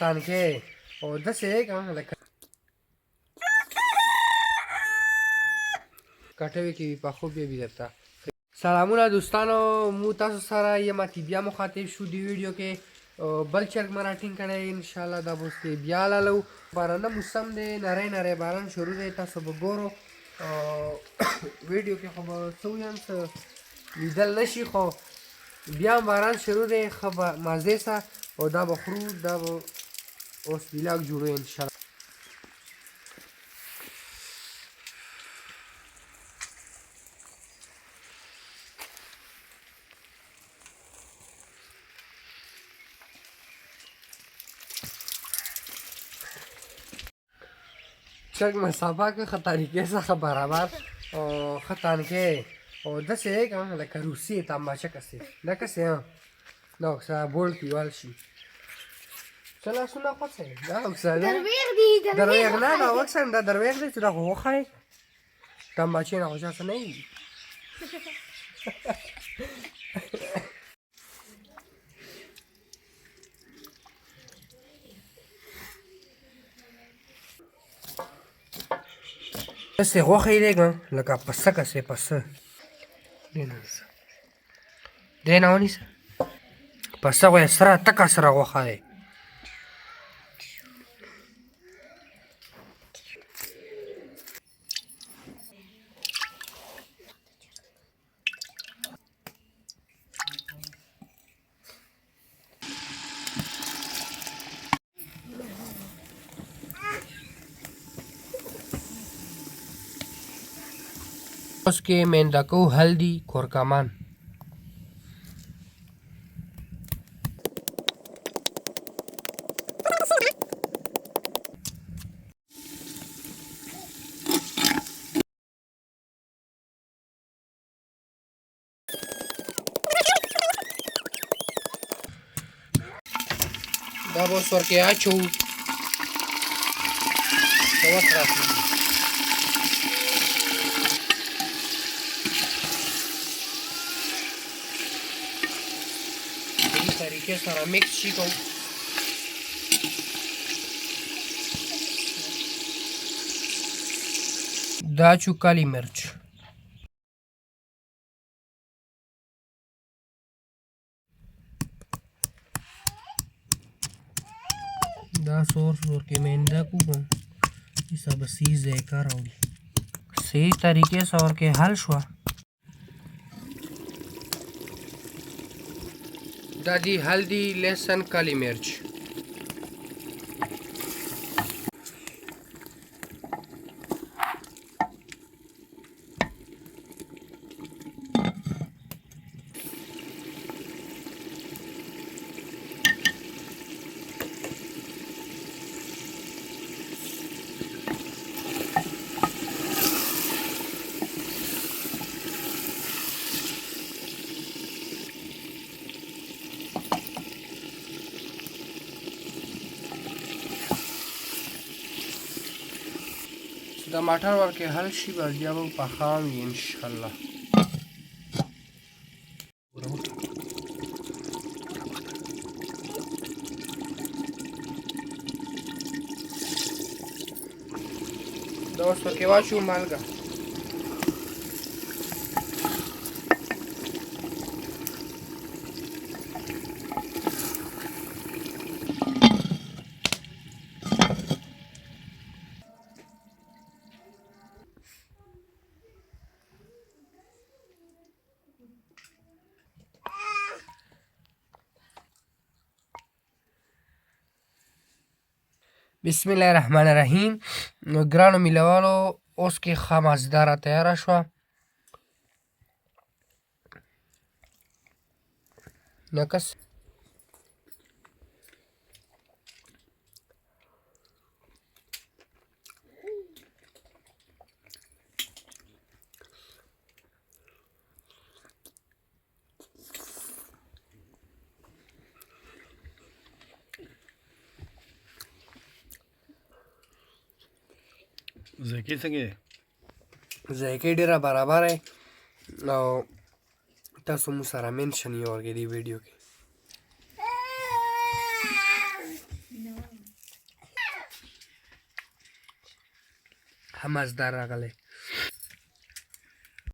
تانکې او داسې لکه کټوي کې په خوب بیا درته سلامونه دوستانو مو تاسو سره یم چې بیا مخاطب شو دی ویډیو کې بل چرګ مې راټینګ کړی انشاءالله دا به اوس کې بیا لالو بارانه موسم دی نری نری باران شروع دی تاسو به ګورو ویډیو کې خو به څه ویم څه لیدل نه شي خو بیا هم باران شروع دی ښه به مزې سه او دا به خورو دا به اوس ویلاګ جوړوو انشاءالله چرګ مې صفا کړ ښه طریقې څخه برابر او ښه تانکې او داسې لکه روسي تنباچه کسې دکسې دا اوکسه بولټ یوال شي څه لاسونه خوڅوي دا اوکسه درویغ نه دا اوکسه دا درویغ دی چې دا خو وښایي تنباچې نه خو چاته نه وي داسې غوښه یې لږه لکه پسه کسې پسه دی نه ونیسه پسه خو یې سره تکه سره غوښه دی اوس کې میندکو هلدي کورکمان دا به اوس ورکې اچوو څه وخت راکړي طریقې سره مکس شي کوو دا چو کالی مرچ دا سور کې مینده کو ایسا بسی ذائقہ راوړي صحیح طریقې سره کې حل شوه دا دی هلدی لہسن کالی مرچ ټماټر ورکې حل شي بیا به پخام وي انشاءالله دا اوس پکې واچوو مالګه بسم الله الرحمن الرحیم ګرانو مینوالو اوس کې ښه مزیداره تیاره شوه نکس ذائقې څنګه دی؟ ذائقې ډېره برابر دی او تاسو مو سره منشن یې ورکړي دې ویډیو کې مزیدار راغلی